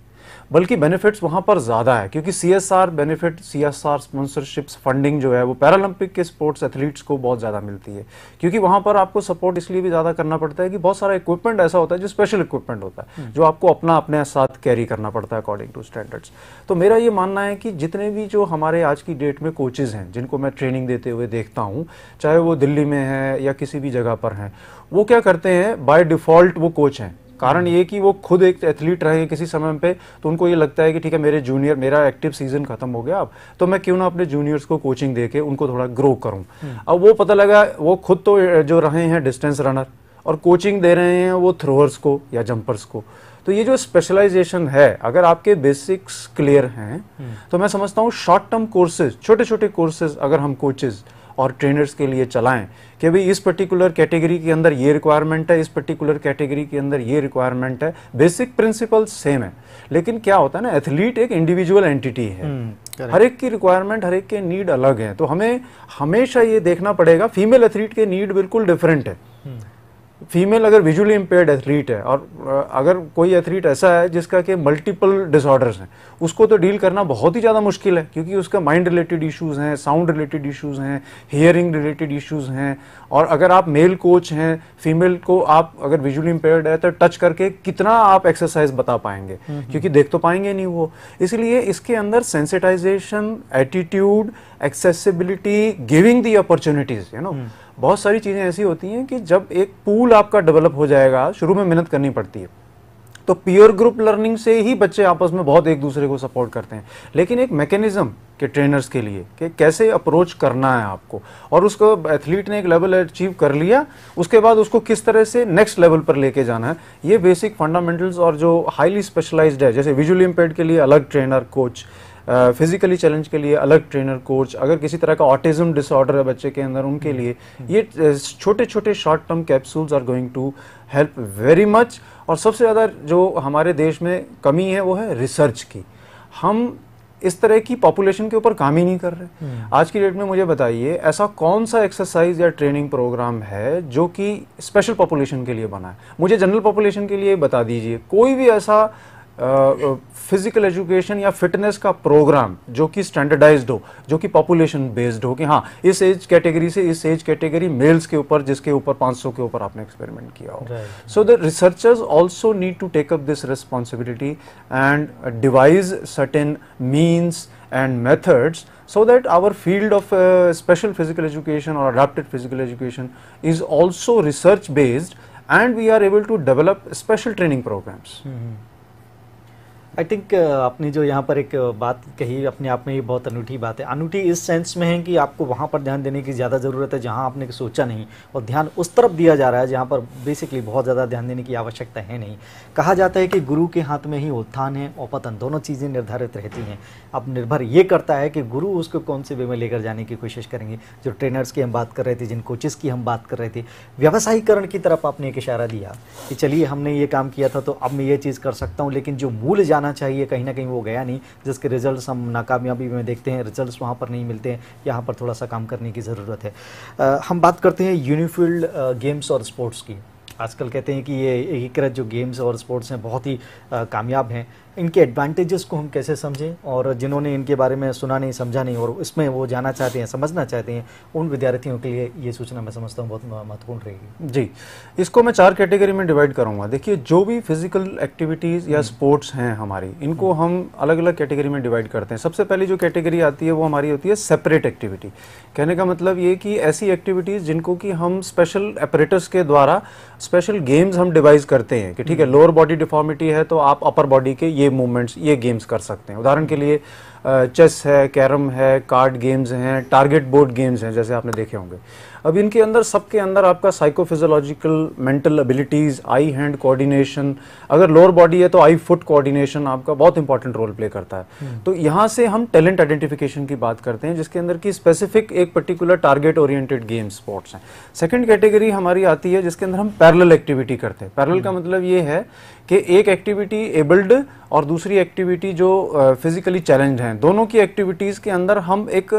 बल्कि बेनिफिट्स वहां पर ज्यादा है, क्योंकि CSR benefit, CSR sponsorships, funding जो है वो पैरालंपिक के स्पोर्ट्स एथलीट्स को बहुत ज्यादा मिलती है, क्योंकि वहां पर आपको सपोर्ट इसलिए भी ज्यादा करना पड़ता है कि बहुत सारा इक्विपमेंट ऐसा होता है जो स्पेशल इक्विपमेंट होता है, जो आपको अपने साथ कैरी करना पड़ता है अकॉर्डिंग टू स्टैंडर्ड्स। तो मेरा ये मानना है कि जितने भी जो हमारे आज की डेट में कोचेज हैं, जिनको मैं ट्रेनिंग देते हुए देखता हूँ, चाहे वो दिल्ली में है या किसी भी जगह पर हैं, वो क्या करते हैं, बाय डिफॉल्ट वो कोच हैं। कारण ये कि वो खुद एक एथलीट रहे किसी समय पे, तो उनको ये लगता है कि ठीक है मेरे जूनियर, मेरा एक्टिव सीजन खत्म हो गया अब, तो मैं क्यों ना अपने जूनियर्स को कोचिंग देके उनको थोड़ा ग्रो करूं। अब वो पता लगा वो खुद तो जो रहे हैं डिस्टेंस रनर, और कोचिंग दे रहे हैं वो थ्रोअर्स को या जंपर्स को। तो ये जो स्पेशलाइजेशन है, अगर आपके बेसिक्स क्लियर हैं तो मैं समझता हूँ शॉर्ट टर्म कोर्सेज, छोटे छोटे कोर्सेज अगर हम कोचेज और ट्रेनर्स के लिए चलाएं कि भाई इस पर्टिकुलर कैटेगरी के अंदर ये रिक्वायरमेंट है, इस पर्टिकुलर कैटेगरी के अंदर ये रिक्वायरमेंट है, बेसिक प्रिंसिपल सेम है, लेकिन क्या होता है ना, एथलीट एक इंडिविजुअल एंटिटी है, हर एक की रिक्वायरमेंट, हर एक के नीड अलग है। तो हमें हमेशा ये देखना पड़ेगा, फीमेल एथलीट के नीड बिल्कुल डिफरेंट है। फीमेल अगर विजुअली इम्पेयर्ड एथलीट है, और अगर कोई एथलीट ऐसा है जिसका कि मल्टीपल डिसऑर्डर्स हैं, उसको तो डील करना बहुत ही ज़्यादा मुश्किल है, क्योंकि उसका माइंड रिलेटेड इश्यूज़ हैं, साउंड रिलेटेड इश्यूज़ हैं, हियरिंग रिलेटेड इश्यूज़ हैं। और अगर आप मेल कोच हैं, फीमेल को आप अगर विजुअली इम्पेयर्ड है तो टच करके कितना आप एक्सरसाइज बता पाएंगे, क्योंकि देख तो पाएंगे नहीं वो। इसलिए इसके अंदर sensitization, attitude, accessibility, giving the opportunities, you know, बहुत सारी चीजें ऐसी होती हैं कि जब एक पूल आपका डेवलप हो जाएगा, शुरू में मेहनत करनी पड़ती है, तो पीयर ग्रुप लर्निंग से ही बच्चे आपस में बहुत एक दूसरे को सपोर्ट करते हैं, लेकिन एक मैकेनिज्म के ट्रेनर्स के लिए कि कैसे अप्रोच करना है आपको, और उसको एथलीट ने एक लेवल अचीव कर लिया, उसके बाद उसको किस तरह से नेक्स्ट लेवल पर लेके जाना है, ये बेसिक फंडामेंटल्स। और जो हाईली स्पेशलाइज्ड है, जैसे विजुअली इम्पेयर्ड के लिए अलग ट्रेनर कोच, फिजिकली चैलेंज के लिए अलग ट्रेनर कोच, अगर किसी तरह का ऑटिज्म डिसऑर्डर है बच्चे के अंदर, उनके लिए ये छोटे छोटे short term capsules are going to help very much. और सबसे ज़्यादा जो हमारे देश में कमी है वो है रिसर्च की। हम इस तरह की पॉपुलेशन के ऊपर काम ही नहीं कर रहे। आज की डेट में मुझे बताइए ऐसा कौन सा एक्सरसाइज या ट्रेनिंग प्रोग्राम है जो कि स्पेशल पॉपुलेशन के लिए बना है। मुझे जनरल पॉपुलेशन के लिए बता दीजिए कोई भी ऐसा फिजिकल एजुकेशन या फिटनेस का प्रोग्राम जो कि स्टैंडर्डाइज्ड हो, जो कि पॉपुलेशन बेस्ड हो, कि हाँ इस एज कैटेगरी से इस एज कैटेगरी मेल्स के ऊपर, जिसके ऊपर 500 के ऊपर आपने एक्सपेरिमेंट किया हो। So the researchers also need to take up this responsibility and devise certain means and methods so that our field of special physical education or adapted physical education is also research based and we are able to develop special training programs. I think आपने जो यहाँ पर एक बात कही अपने आप में ये बहुत अनूठी बात है। अनूठी इस सेंस में है कि आपको वहाँ पर ध्यान देने की ज़्यादा ज़रूरत है जहाँ आपने सोचा नहीं, और ध्यान उस तरफ दिया जा रहा है जहाँ पर बेसिकली बहुत ज़्यादा ध्यान देने की आवश्यकता है नहीं। कहा जाता है कि गुरु के हाथ में ही उत्थान है और पतन, दोनों चीज़ें निर्धारित रहती हैं। अब निर्भर ये करता है कि गुरु उसको कौन से वे में लेकर जाने की कोशिश करेंगे। जो ट्रेनर्स की हम बात कर रहे थे, जिन कोचेस की हम बात कर रहे थे, व्यवसायीकरण की तरफ आपने एक इशारा दिया कि चलिए हमने ये काम किया था तो अब मैं ये चीज़ कर सकता हूँ, लेकिन जो मूल जाना चाहिए कहीं ना कहीं वो गया नहीं, जिसके रिजल्ट्स हम नाकामयाबी में देखते हैं, रिजल्ट्स वहाँ पर नहीं मिलते हैं। यहाँ पर थोड़ा सा काम करने की ज़रूरत है। हम बात करते हैं यूनिफील्ड गेम्स और स्पोर्ट्स की। आजकल कहते हैं कि ये एकीकृत जो गेम्स और स्पोर्ट्स हैं बहुत ही कामयाब हैं। इनके एडवांटेजेस को हम कैसे समझें, और जिन्होंने इनके बारे में सुना नहीं, समझा नहीं और इसमें वो जाना चाहते हैं, समझना चाहते हैं, उन विद्यार्थियों के लिए ये सूचना मैं समझता हूँ बहुत महत्वपूर्ण रहेगी। जी, इसको मैं 4 कैटेगरी में डिवाइड करूँगा। देखिए, जो भी फिजिकल एक्टिविटीज़ या स्पोर्ट्स हैं हमारी, इनको हम अलग अलग कैटेगरी में डिवाइड करते हैं। सबसे पहली जो कैटेगरी आती है वो हमारी होती है सेपरेट एक्टिविटी। कहने का मतलब ये कि ऐसी एक्टिविटीज़ जिनको कि हम स्पेशल एपरेटस के द्वारा स्पेशल गेम्स हम डिवाइस करते हैं कि ठीक है, लोअर बॉडी डिफॉर्मिटी है तो आप अपर बॉडी के ये मूवमेंट्स, ये गेम्स कर सकते हैं। उदाहरण के लिए चेस है, कैरम है, कार्ड गेम्स हैं, टारगेट बोर्ड गेम्स हैं, जैसे आपने देखे होंगे। अब इनके अंदर, सबके अंदर आपका साइकोफिजियोलॉजिकल, मेंटल एबिलिटीज़, आई हैंड कोऑर्डिनेशन, अगर लोअर बॉडी है तो आई फुट कोऑर्डिनेशन आपका बहुत इंपॉर्टेंट रोल प्ले करता है। तो यहाँ से हम टैलेंट आइडेंटिफिकेशन की बात करते हैं, जिसके अंदर की स्पेसिफिक एक particular target oriented game sports हैं। सेकंड कैटेगरी हमारी आती है जिसके अंदर हम पैरेलल एक्टिविटी करते हैं। पैरेलल का मतलब ये है कि एक एक्टिविटी एबल्ड और दूसरी एक्टिविटी जो फिजिकली चैलेंज हैं, दोनों की एक्टिविटीज़ के अंदर हम एक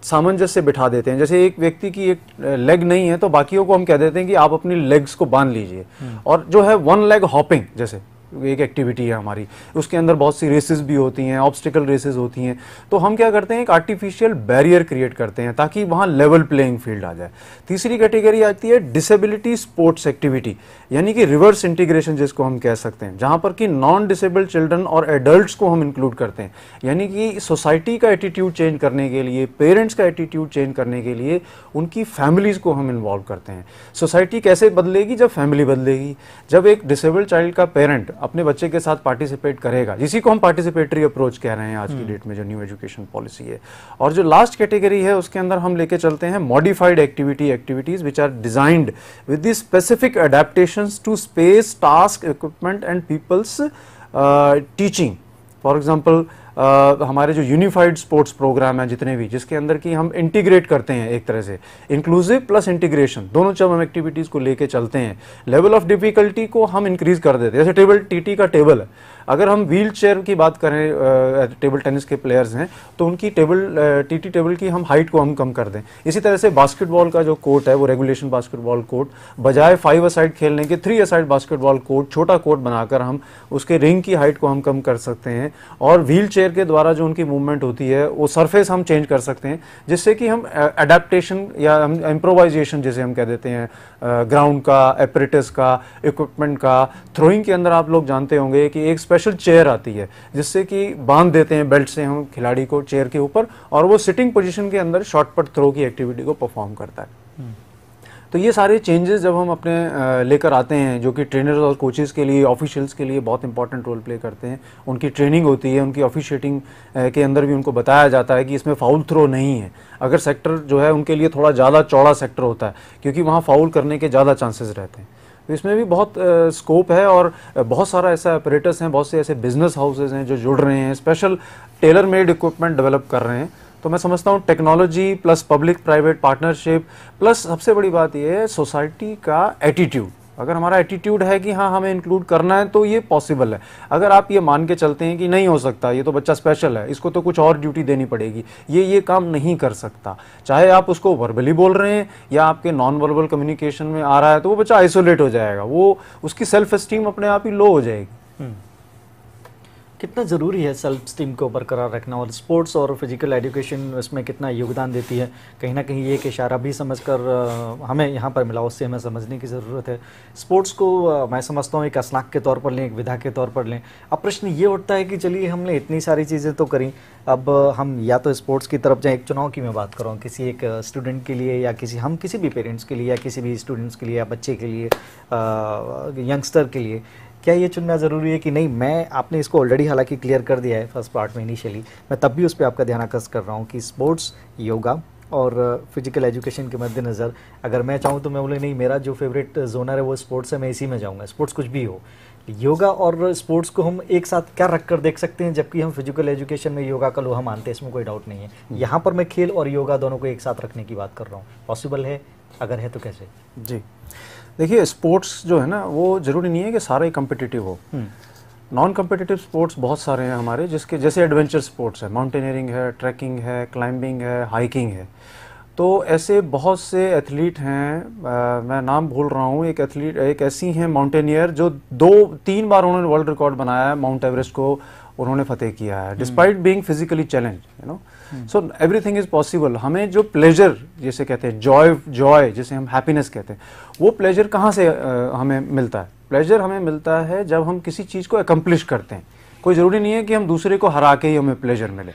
सामंजस्य बिठा देते हैं। जैसे एक व्यक्ति की एक लेग नहीं है तो बाकियों को हम कह देते हैं कि आप अपनी लेग्स को बांध लीजिए। और जो है वन लेग हॉपिंग, जैसे एक एक्टिविटी है हमारी, उसके अंदर बहुत सी रेसेस भी होती हैं, ऑब्स्टिकल रेसेस होती हैं। तो हम क्या करते हैं, एक आर्टिफिशियल बैरियर क्रिएट करते हैं ताकि वहाँ लेवल प्लेइंग फील्ड आ जाए। तीसरी कैटेगरी आती है डिसेबिलिटी स्पोर्ट्स एक्टिविटी, यानी कि रिवर्स इंटीग्रेशन जिसको हम कह सकते हैं, जहाँ पर कि नॉन डिसेबल्ड चिल्ड्रन और एडल्ट्स को हम इंक्लूड करते हैं। यानी कि सोसाइटी का एटीट्यूड चेंज करने के लिए, पेरेंट्स का एटीट्यूड चेंज करने के लिए उनकी फैमिलीज को हम इन्वॉल्व करते हैं। सोसाइटी कैसे बदलेगी? जब फैमिली बदलेगी। जब एक डिसेबल्ड चाइल्ड का पेरेंट अपने बच्चे के साथ पार्टिसिपेट करेगा, जिसी को हम पार्टिसिपेटरी अप्रोच कह रहे हैं आज की डेट में, जो न्यू एजुकेशन पॉलिसी है। और जो लास्ट कैटेगरी है उसके अंदर हम लेके चलते हैं modified activities which are designed with the specific adaptations to space, task, equipment and people's teaching. For example हमारे जो यूनिफाइड स्पोर्ट्स प्रोग्राम है जितने भी, जिसके अंदर की हम इंटीग्रेट करते हैं, एक तरह से इंक्लूसिव प्लस इंटीग्रेशन, दोनों जब हम एक्टिविटीज़ को लेके चलते हैं, लेवल ऑफ डिफिकल्टी को हम इंक्रीज कर देते हैं। जैसे टेबल टीटी का टेबल है, अगर हम व्हील चेयर की बात करें, टेबल टेनिस के प्लेयर्स हैं तो उनकी टीटी टेबल की हम हाइट को हम कम कर दें। इसी तरह से बास्केटबॉल का जो कोर्ट है, वो रेगुलेशन बास्केटबॉल कोर्ट, बजाय 5 असाइड खेलने के 3 असाइड बास्केटबॉल कोर्ट, छोटा कोर्ट बनाकर हम उसके रिंग की हाइट को हम कम कर सकते हैं। और व्हील चेयर के द्वारा जो उनकी मूवमेंट होती है, वो सरफेस हम चेंज कर सकते हैं, जिससे कि हम एडेप्टेशन या हम इम्प्रोवाइजेशन जिसे हम कह देते हैं, ग्राउंड का, एपरेटस का, इक्विपमेंट का। थ्रोइंग के अंदर आप लोग जानते होंगे कि एक स्पेशल चेयर आती है जिससे कि बांध देते हैं बेल्ट से हम खिलाड़ी को चेयर के ऊपर, और वो सिटिंग पोजीशन के अंदर शॉर्टपुट थ्रो की एक्टिविटी को परफॉर्म करता है। तो ये सारे चेंजेस जब हम अपने लेकर आते हैं, जो कि ट्रेनर्स और कोचेस के लिए, ऑफिशियल्स के लिए बहुत इंपॉर्टेंट रोल प्ले करते हैं। उनकी ट्रेनिंग होती है, उनकी ऑफिशिएटिंग के अंदर भी उनको बताया जाता है कि इसमें फाउल थ्रो नहीं है। अगर सेक्टर जो है उनके लिए थोड़ा ज़्यादा चौड़ा सेक्टर होता है, क्योंकि वहाँ फाउल करने के ज़्यादा चांसेस रहते हैं। तो इसमें भी बहुत स्कोप है, और बहुत सारा ऐसा ऑपरेटर्स हैं, बहुत से ऐसे बिजनेस हाउसेज हैं जो जुड़ रहे हैं, special tailor made equipment develop कर रहे हैं। तो मैं समझता हूँ technology plus public private partnership plus सबसे बड़ी बात यह है सोसाइटी का एटीट्यूड। अगर हमारा एटीट्यूड है कि हाँ हमें इंक्लूड करना है तो ये पॉसिबल है। अगर आप ये मान के चलते हैं कि नहीं हो सकता, ये तो बच्चा स्पेशल है, इसको तो कुछ और ड्यूटी देनी पड़ेगी, ये काम नहीं कर सकता, चाहे आप उसको वर्बली बोल रहे हैं या आपके नॉन वर्बल कम्युनिकेशन में आ रहा है, तो वो बच्चा आइसोलेट हो जाएगा, वो उसकी सेल्फ एस्टीम अपने आप ही लो हो जाएगी। कितना ज़रूरी है सेल्फ स्टीम को बरकरार रखना, और स्पोर्ट्स और फिजिकल एजुकेशन इसमें कितना योगदान देती है? कहीं ना कहीं एक इशारा भी समझकर हमें यहाँ पर मिला, उससे हमें समझने की ज़रूरत है। स्पोर्ट्स को मैं समझता हूँ एक स्नाक के तौर पर लें, एक विधा के तौर पर लें। अब प्रश्न ये उठता है कि चलिए हमने इतनी सारी चीज़ें तो करी, अब हम या तो स्पोर्ट्स की तरफ जाएँ। एक चुनाव की मैं बात कर रहा हूँ, किसी एक स्टूडेंट के लिए या किसी भी पेरेंट्स के लिए या किसी भी स्टूडेंट्स के लिए या बच्चे के लिए, यंगस्टर के लिए, क्या ये चुनना ज़रूरी है कि नहीं? मैं आपने इसको ऑलरेडी हालांकि क्लियर कर दिया है फर्स्ट पार्ट में इनिशियली, मैं तब भी उस पर आपका ध्यान आकर्षित कर रहा हूँ कि स्पोर्ट्स, योगा और फिजिकल एजुकेशन के मद्देनज़र अगर मैं चाहूँ तो मैं बोले नहीं, मेरा जो फेवरेट जोनर है वो स्पोर्ट्स है, मैं इसी में जाऊँगा, स्पोर्ट्स कुछ भी हो। योगा और स्पोर्ट्स को हम एक साथ क्या रख कर देख सकते हैं, जबकि हम फिजिकल एजुकेशन में योगा का लोहा मानते हैं, इसमें कोई डाउट नहीं है। यहाँ पर मैं खेल और योगा दोनों को एक साथ रखने की बात कर रहा हूँ, पॉसिबल है? अगर है तो कैसे? जी देखिए, स्पोर्ट्स जो है ना वो ज़रूरी नहीं है कि सारा ही कम्पिटिटिव हो। नॉन कम्पिटिटिव स्पोर्ट्स बहुत सारे हैं हमारे, जिसके जैसे एडवेंचर स्पोर्ट्स है, माउंटेनियरिंग है, ट्रैकिंग है, क्लाइंबिंग है, हाइकिंग है। तो ऐसे बहुत से एथलीट हैं, मैं नाम भूल रहा हूँ, एक ऐसी हैं माउंटेनियर जो 2-3 बार उन्होंने वर्ल्ड रिकॉर्ड बनाया है, माउंट एवरेस्ट को उन्होंने फतेह किया है despite being physically challenge, you know. So everything is possible. हमें जो प्लेजर जिसे कहते हैं, जॉय जिसे हम हैप्पीनेस कहते हैं, वो प्लेजर कहाँ से हमें मिलता है? प्लेजर हमें मिलता है जब हम किसी चीज़ को अकम्प्लिश करते हैं। कोई ज़रूरी नहीं है कि हम दूसरे को हरा के ही हमें प्लेजर मिले।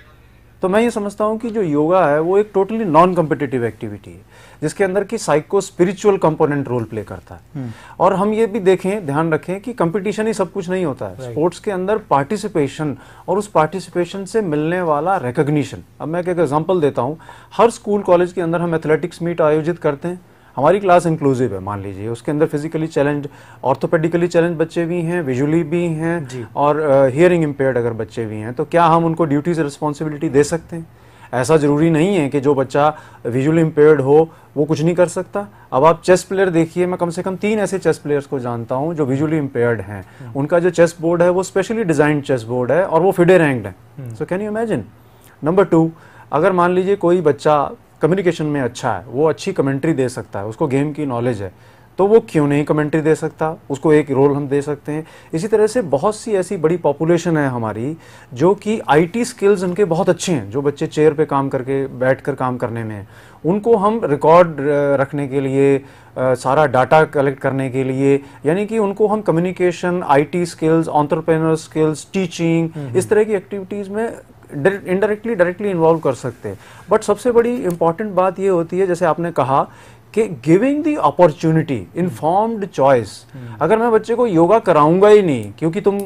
तो मैं ये समझता हूँ कि जो योगा है वो एक टोटली नॉन कम्पिटिटिव एक्टिविटी है, जिसके अंदर की psycho spiritual component role play करता है। और हम ये भी देखें, ध्यान रखें कि कंपटीशन ही सब कुछ नहीं होता है। स्पोर्ट्स के अंदर पार्टिसिपेशन और उस पार्टिसिपेशन से मिलने वाला रिकॉग्निशन। अब मैं एक एग्जांपल देता हूँ, हर स्कूल कॉलेज के अंदर हम एथलेटिक्स मीट आयोजित करते हैं। हमारी क्लास इंक्लूसिव है, मान लीजिए, उसके अंदर फिजिकली चैलेंज, ऑर्थोपेडिकली चैलेंज बच्चे भी हैं, विजुअली भी हैं, और हियरिंग इम्पेयर्ड अगर बच्चे भी हैं, तो क्या हम उनको ड्यूटीज रिस्पॉन्सिबिलिटी दे सकते हैं? ऐसा ज़रूरी नहीं है कि जो बच्चा विजुअली इम्पेयर्ड हो वो कुछ नहीं कर सकता। अब आप चेस प्लेयर देखिए, मैं कम से कम 3 ऐसे चेस प्लेयर्स को जानता हूं जो विजुअली इम्पेयर्ड हैं। उनका जो चेस बोर्ड है वो स्पेशली डिजाइंड चेस बोर्ड है और वो फिडे रैंक्ड है। So can you imagine? Number 2, अगर मान लीजिए कोई बच्चा कम्युनिकेशन में अच्छा है, वो अच्छी कमेंट्री दे सकता है, उसको गेम की नॉलेज है, तो वो क्यों नहीं कमेंट्री दे सकता? उसको एक रोल हम दे सकते हैं। इसी तरह से बहुत सी ऐसी बड़ी पॉपुलेशन है हमारी जो कि आईटी स्किल्स उनके बहुत अच्छे हैं, जो बच्चे चेयर पे काम करके बैठकर काम करने में हैं, उनको हम रिकॉर्ड रखने के लिए, सारा डाटा कलेक्ट करने के लिए, यानी कि उनको हम communication, IT skills, entrepreneur skills, teaching, इस तरह की एक्टिविटीज़ में इनडायरेक्टली डायरेक्टली इन्वॉल्व कर सकते हैं। बट सबसे बड़ी इंपॉर्टेंट बात ये होती है, जैसे आपने कहा कि giving the opportunity, informed choice. अगर मैं बच्चे को योगा कराऊंगा ही नहीं, क्योंकि तुम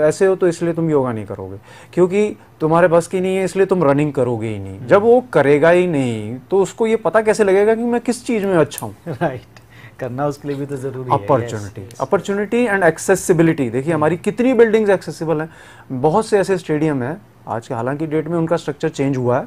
ऐसे हो तो इसलिए तुम योगा नहीं करोगे, क्योंकि तुम्हारे बस की नहीं है इसलिए तुम रनिंग करोगे ही नहीं, जब वो करेगा ही नहीं तो उसको ये पता कैसे लगेगा कि मैं किस चीज में अच्छा हूँ? राइट, करना उसके लिए भी तो जरूरी है। Opportunity and accessibility. देखिए हमारी कितनी बिल्डिंग्स एक्सेसिबल हैं। बहुत से ऐसे स्टेडियम है आज के, हालांकि डेट में उनका स्ट्रक्चर चेंज हुआ है,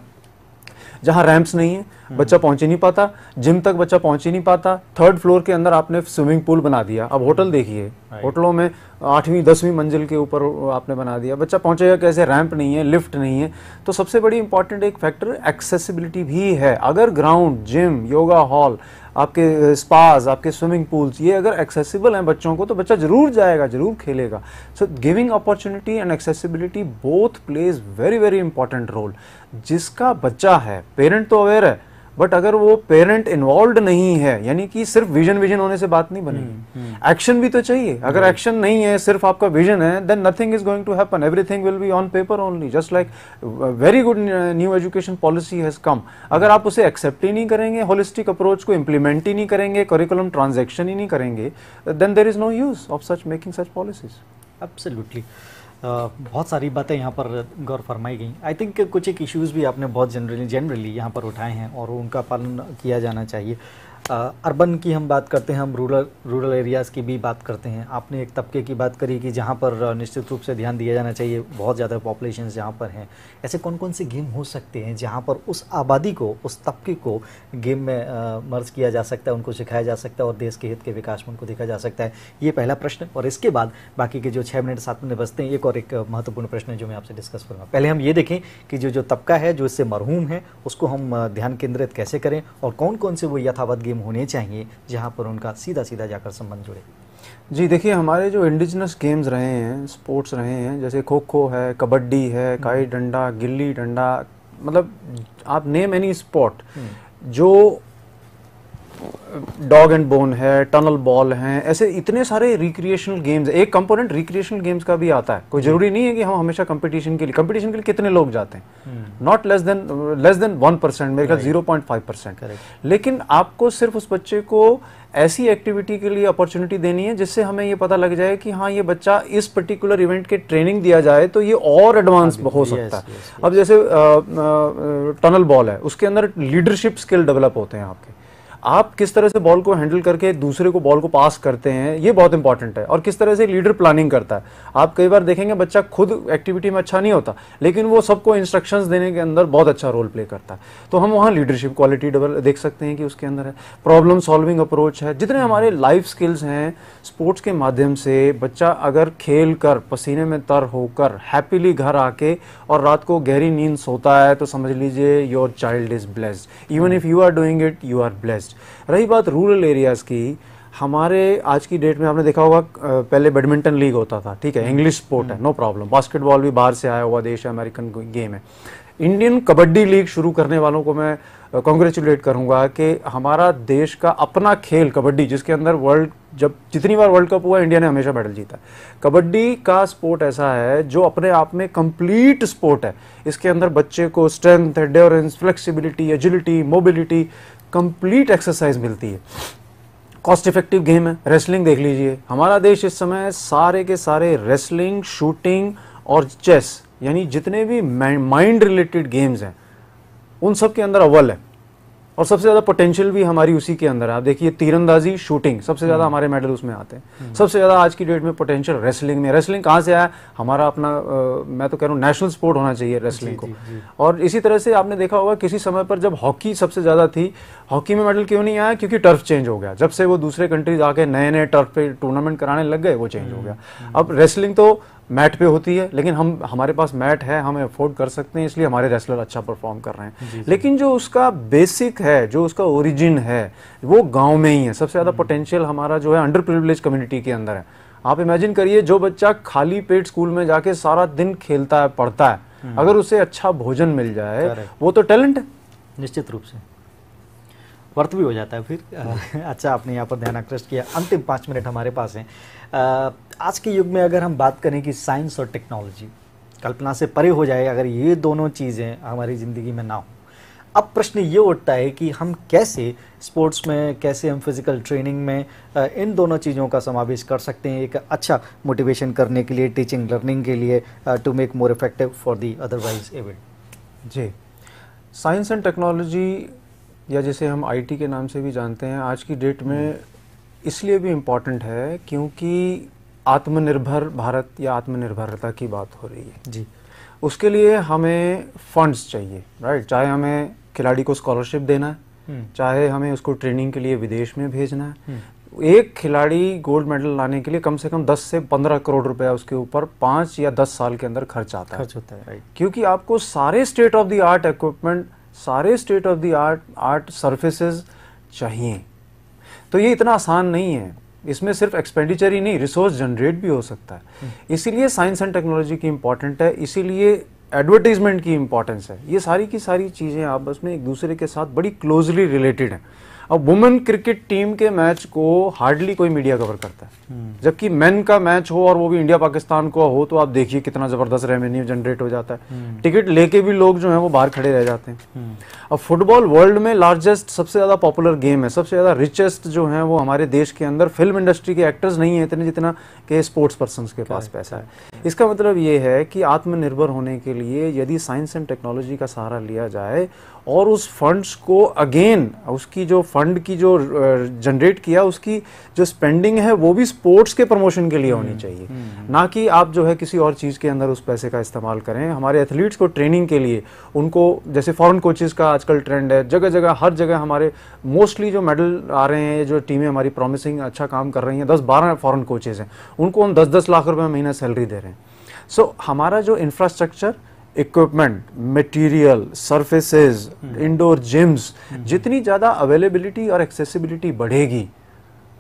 जहां रैंप्स नहीं है, बच्चा पहुंच ही नहीं पाता, जिम तक बच्चा पहुंच ही नहीं पाता। 3rd फ्लोर के अंदर आपने स्विमिंग पूल बना दिया। अब होटल देखिए, होटलों में 8वीं 10वीं मंजिल के ऊपर आपने बना दिया, बच्चा पहुंचेगा कैसे? रैंप नहीं है, लिफ्ट नहीं है। तो सबसे बड़ी इंपॉर्टेंट एक फैक्टर एक्सेसिबिलिटी भी है। अगर ग्राउंड, जिम, योगा हॉल, आपके स्पास, आपके स्विमिंग पूल्स, ये अगर एक्सेसिबल हैं बच्चों को, तो बच्चा जरूर जाएगा, जरूर खेलेगा। So giving opportunity and accessibility both plays very very important role. जिसका बच्चा है, पेरेंट तो अवेयर है, बट अगर वो पेरेंट इन्वॉल्व नहीं है, यानी कि सिर्फ विजन होने से बात नहीं बनेगी, एक्शन भी तो चाहिए। अगर एक्शन नहीं है, सिर्फ आपका विजन है, then nothing is going to happen, everything will be on paper only. Just like very good new education policy has come, अगर आप उसे एक्सेप्ट ही नहीं करेंगे, होलिस्टिक अप्रोच को इंप्लीमेंट ही नहीं करेंगे, करिकुलम ट्रांजैक्शन ही नहीं करेंगे, then there is no use of such making such policies. Absolutely. बहुत सारी बातें यहाँ पर गौर फरमाई गई। आई थिंक कुछ एक इश्यूज़ भी आपने बहुत जनरली यहाँ पर उठाए हैं और उनका पालन किया जाना चाहिए। अर्बन की हम बात करते हैं, हम रूरल एरियाज़ की भी बात करते हैं। आपने एक तबके की बात करी कि जहाँ पर निश्चित रूप से ध्यान दिया जाना चाहिए, बहुत ज़्यादा पॉपुलेशन जहाँ पर हैं। ऐसे कौन कौन से गेम हो सकते हैं जहाँ पर उस आबादी को, उस तबके को गेम में मर्ज किया जा सकता है, उनको सिखाया जा सकता है और देश के हित के विकास में उनको देखा जा सकता है? ये पहला प्रश्न। और इसके बाद बाकी के जो 6 मिनट 7 मिनट बचते हैं, एक महत्वपूर्ण प्रश्न है जो मैं आपसे डिस्कस करूँगा। पहले हम ये देखें कि जो तबका है जो इससे मरहूम है उसको हम ध्यान केंद्रित कैसे करें, और कौन कौन से वो यथावत गेम होने चाहिए जहां पर उनका सीधा सीधा जाकर संबंध जुड़े। जी देखिए, हमारे जो इंडिजिनस गेम्स रहे हैं, स्पोर्ट्स रहे हैं, जैसे खो खो है, कबड्डी है, काई डंडा, गिल्ली डंडा, मतलब आप नेम एनी स्पोर्ट, जो डॉग एंड बोन है, टनल बॉल हैं, ऐसे इतने सारे रिक्रिएशनल गेम्स। एक कंपोनेंट रिक्रिएशनल गेम्स का भी आता है। कोई जरूरी नहीं है कि हम हमेशा कंपटीशन के लिए कितने लोग जाते हैं, नॉट लेस देन 1%, मेरे ख्याल 0.5%। लेकिन आपको सिर्फ उस बच्चे को ऐसी एक्टिविटी के लिए अपॉर्चुनिटी देनी है जिससे हमें ये पता लग जाए कि हाँ, ये बच्चा इस पर्टिकुलर इवेंट के ट्रेनिंग दिया जाए तो ये और एडवांस हो सकता है। अब जैसे टनल बॉल है, उसके अंदर लीडरशिप स्किल डेवलप होते हैं आपके। आप किस तरह से बॉल को हैंडल करके दूसरे को बॉल को पास करते हैं, ये बहुत इंपॉर्टेंट है। और किस तरह से लीडर प्लानिंग करता है। आप कई बार देखेंगे बच्चा खुद एक्टिविटी में अच्छा नहीं होता, लेकिन वो सबको इंस्ट्रक्शंस देने के अंदर बहुत अच्छा रोल प्ले करता है। तो हम वहाँ लीडरशिप क्वालिटी देख सकते हैं कि उसके अंदर है। प्रॉब्लम सॉल्विंग अप्रोच है। जितने हमारे लाइफ स्किल्स हैं, स्पोर्ट्स के माध्यम से बच्चा अगर खेल कर, पसीने में तर होकर, हैप्पीली घर आके और रात को गहरी नींद सोता है, तो समझ लीजिए your child is blessed. Even if you are doing it, you are blessed. रही बात रूरल एरियाज की, हमारे आज की डेट में आपने देखा होगा, पहले बैडमिंटन लीग होता था, ठीक है, इंग्लिश स्पोर्ट है, नो प्रॉब्लम। बास्केटबॉल भी बाहर से आया हुआ देश है, अमेरिकन गेम है। इंडियन कबड्डी लीग शुरू करने वालों को मैं कॉन्ग्रेचुलेट करूंगा कि हमारा देश का अपना खेल कबड्डी, जिसके अंदर जितनी बार वर्ल्ड कप हुआ, इंडिया ने हमेशा मेडल जीता। कबड्डी का स्पोर्ट ऐसा है जो अपने आप में कंप्लीट स्पोर्ट है। इसके अंदर बच्चे को strength, endurance, flexibility, agility, mobility, complete exercise मिलती है। कॉस्ट इफेक्टिव गेम है। रेसलिंग देख लीजिए, हमारा देश इस समय सारे के सारे रेसलिंग, शूटिंग और चेस, यानी जितने भी माइंड रिलेटेड गेम्स हैं उन सब के अंदर अव्वल है। और सबसे ज्यादा पोटेंशियल भी हमारी उसी के अंदर है। आप देखिए, तीरंदाजी, शूटिंग, सबसे ज्यादा हमारे मेडल उसमें आते हैं। सबसे ज्यादा आज की डेट में पोटेंशियल रेसलिंग में। रेसलिंग कहाँ से आया? हमारा अपना मैं तो कह रहा हूँ नेशनल स्पोर्ट होना चाहिए रेसलिंग को। और इसी तरह से आपने देखा होगा किसी समय पर जब हॉकी सबसे ज्यादा थी, हॉकी में मेडल क्यों नहीं आया? क्योंकि टर्फ चेंज हो गया। जब से वो दूसरे कंट्रीज आके नए नए टर्फ पे टूर्नामेंट कराने लग गए, वो चेंज हो गया। अब रेसलिंग तो मैट पे होती है, लेकिन हमारे पास मैट है, हम अफोर्ड कर सकते हैं, इसलिए हमारे रेसलर अच्छा परफॉर्म कर रहे हैं। लेकिन जो उसका बेसिक है, जो उसका ओरिजिन है, वो गांव में ही है। सबसे ज्यादा पोटेंशियल हमारा जो है अंडर प्रिविलेज कम्युनिटी के अंदर है। आप इमेजिन करिए, जो बच्चा खाली पेट स्कूल में जाके सारा दिन खेलता है, पढ़ता है, अगर उसे अच्छा भोजन मिल जाए, वो तो टैलेंट है। निश्चित रूप से वर्थ भी हो जाता है फिर। अच्छा, आपने यहाँ पर ध्यान आकृष्ट किया। अंतिम 5 मिनट हमारे पास हैं। आज के युग में अगर हम बात करें कि साइंस और टेक्नोलॉजी कल्पना से परे हो जाए, अगर ये दोनों चीज़ें हमारी ज़िंदगी में ना हो, अब प्रश्न ये उठता है कि हम कैसे स्पोर्ट्स में, कैसे हम फिजिकल ट्रेनिंग में इन दोनों चीज़ों का समावेश कर सकते हैं एक अच्छा मोटिवेशन करने के लिए, टीचिंग लर्निंग के लिए, to make more effective for the otherwise event. जी, साइंस एंड टेक्नोलॉजी, या जिसे हम आईटी के नाम से भी जानते हैं, आज की डेट में इसलिए भी इम्पॉर्टेंट है क्योंकि आत्मनिर्भर भारत या आत्मनिर्भरता की बात हो रही है जी। उसके लिए हमें फंड्स चाहिए, राइट। चाहे हमें खिलाड़ी को स्कॉलरशिप देना है, चाहे हमें उसको ट्रेनिंग के लिए विदेश में भेजना है। एक खिलाड़ी गोल्ड मेडल लाने के लिए कम से कम 10 से 15 करोड़ रुपया उसके ऊपर 5 या 10 साल के अंदर खर्च होता है, राइट। क्योंकि आपको सारे state of the art equipment, सारे state of the art surfaces चाहिए। तो ये इतना आसान नहीं है। इसमें सिर्फ एक्सपेंडिचर ही नहीं, रिसोर्स जनरेट भी हो सकता है। इसीलिए साइंस एंड टेक्नोलॉजी की इंपॉर्टेंट है, इसीलिए एडवर्टीजमेंट की इंपॉर्टेंस है। ये सारी की सारी चीज़ें आपस में एक दूसरे के साथ बड़ी क्लोजली रिलेटेड हैं। अब वुमेन क्रिकेट टीम के मैच को हार्डली कोई मीडिया कवर करता है, जबकि मेन का मैच हो और वो भी इंडिया पाकिस्तान को हो, तो आप देखिए कितना जबरदस्त रेवेन्यू जनरेट हो जाता है। टिकट लेके भी लोग जो हैं वो बाहर खड़े रह जाते हैं। अब फुटबॉल वर्ल्ड में लार्जेस्ट, सबसे ज्यादा पॉपुलर गेम है, सबसे ज्यादा रिचेस्ट जो है वो हमारे देश के अंदर फिल्म इंडस्ट्री के एक्टर्स नहीं है इतने जितना के स्पोर्ट्स पर्सन के पास पैसा है। इसका मतलब ये है कि आत्मनिर्भर होने के लिए यदि साइंस एंड टेक्नोलॉजी का सहारा लिया जाए और उस फंड्स को अगेन उसकी जो फंड की जो जनरेट किया उसकी जो स्पेंडिंग है वो भी स्पोर्ट्स के प्रमोशन के लिए होनी चाहिए, ना कि आप जो है किसी और चीज़ के अंदर उस पैसे का इस्तेमाल करें। हमारे एथलीट्स को ट्रेनिंग के लिए उनको, जैसे फॉरेन कोचेस का आजकल ट्रेंड है, जगह जगह हर जगह हमारे मोस्टली जो मेडल आ रहे हैं, जो टीमें हमारी प्रॉमिसिंग अच्छा काम कर रही हैं, 10-12 फॉरेन कोचेस हैं, उनको हम 10-10 लाख रुपए महीना सैलरी दे रहे हैं। सो हमारा जो infrastructure, equipment, material, surfaces, indoor gyms, जितनी ज़्यादा अवेलेबिलिटी और एक्सेसिबिलिटी बढ़ेगी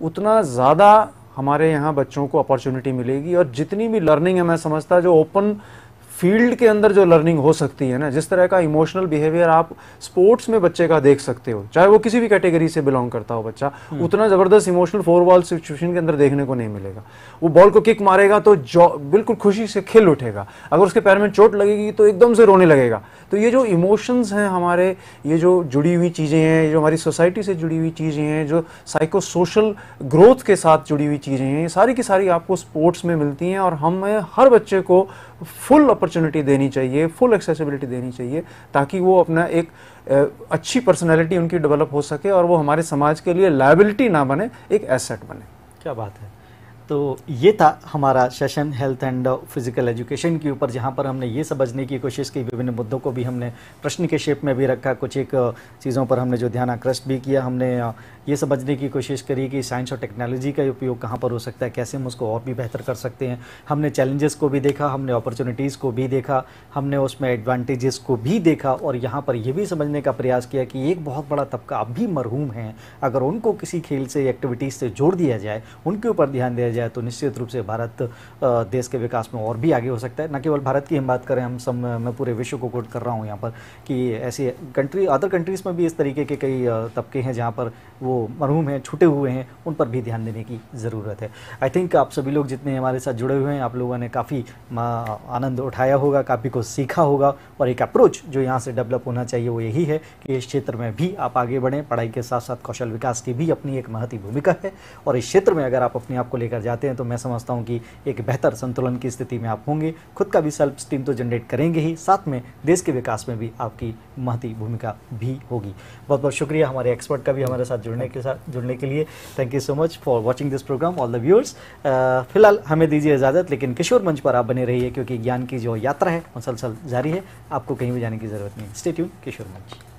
उतना ज़्यादा हमारे यहाँ बच्चों को अपॉर्चुनिटी मिलेगी। और जितनी भी लर्निंग है, मैं समझता जो ओपन फील्ड के अंदर जो लर्निंग हो सकती है ना, जिस तरह का इमोशनल बिहेवियर आप स्पोर्ट्स में बच्चे का देख सकते हो, चाहे वो किसी भी कैटेगरी से बिलोंग करता हो बच्चा, उतना जबरदस्त इमोशनल 4 बॉल सिचुएशन के अंदर देखने को नहीं मिलेगा। वो बॉल को किक मारेगा तो बिल्कुल खुशी से खिल उठेगा, अगर उसके पैर में चोट लगेगी तो एकदम से रोने लगेगा। तो ये जो इमोशंस हैं हमारे, ये जो जुड़ी हुई चीज़ें हैं, जो हमारी सोसाइटी से जुड़ी हुई चीज़ें हैं, जो साइको सोशल ग्रोथ के साथ जुड़ी हुई चीज़ें हैं, ये सारी की सारी आपको स्पोर्ट्स में मिलती हैं। और हमें हर बच्चे को फुल अपॉर्चुनिटी देनी चाहिए, फुल एक्सेसिबिलिटी देनी चाहिए, ताकि वो अपना एक अच्छी पर्सनैलिटी उनकी डेवलप हो सके और वो हमारे समाज के लिए लायबिलिटी ना बने, एक एसेट बने। क्या बात है। तो ये था हमारा session health and physical education के ऊपर, जहाँ पर हमने ये समझने की कोशिश की, विभिन्न मुद्दों को भी हमने प्रश्न के शेप में भी रखा, कुछ एक चीज़ों पर हमने जो ध्यान आकृष्ट भी किया, हमने ये समझने की कोशिश करी कि साइंस और टेक्नोलॉजी का उपयोग कहाँ पर हो सकता है, कैसे हम उसको और भी बेहतर कर सकते हैं। हमने चैलेंजेस को भी देखा, हमने अपॉर्चुनिटीज़ को भी देखा, हमने उसमें एडवांटेजेस को भी देखा, और यहाँ पर यह भी समझने का प्रयास किया कि एक बहुत बड़ा तबका अब भी मरहूम है, अगर उनको किसी खेल से, एक्टिविटीज़ से जोड़ दिया जाए, उनके ऊपर ध्यान दिया जाए, तो निश्चित रूप से भारत देश के विकास में और भी आगे हो सकता है। न केवल भारत की हम बात करें, हम सब, मैं पूरे विश्व को कोट कर रहा हूँ यहाँ पर, कि ऐसी कंट्री, अदर कंट्रीज़ में भी इस तरीके के कई तबके हैं जहाँ पर वो मरहूम हैं, छूटे हुए हैं, उन पर भी ध्यान देने की ज़रूरत है। आई थिंक आप सभी लोग जितने हमारे साथ जुड़े हुए हैं, आप लोगों ने काफ़ी आनंद उठाया होगा, काफ़ी कुछ सीखा होगा, और एक अप्रोच जो यहाँ से डेवलप होना चाहिए वो यही है कि इस क्षेत्र में भी आप आगे बढ़ें। पढ़ाई के साथ साथ कौशल विकास की भी अपनी एक महती भूमिका है, और इस क्षेत्र में अगर आप अपने आप को लेकर जाते हैं तो मैं समझता हूँ कि एक बेहतर संतुलन की स्थिति में आप होंगे, खुद का भी सेल्फ स्टीम तो जनरेट करेंगे ही, साथ में देश के विकास में भी आपकी महती भूमिका भी होगी। बहुत बहुत शुक्रिया हमारे एक्सपर्ट का भी हमारे साथ जुड़ने के लिए। Thank you so much for watching this programme, all the viewers. फिलहाल हमें दीजिए इजाज़त, लेकिन किशोर मंच पर आप बने रहिए, क्योंकि ज्ञान की जो यात्रा है मुसलसल जारी है, आपको कहीं भी जाने की ज़रूरत नहीं। स्टे ट्यून, किशोर मंच।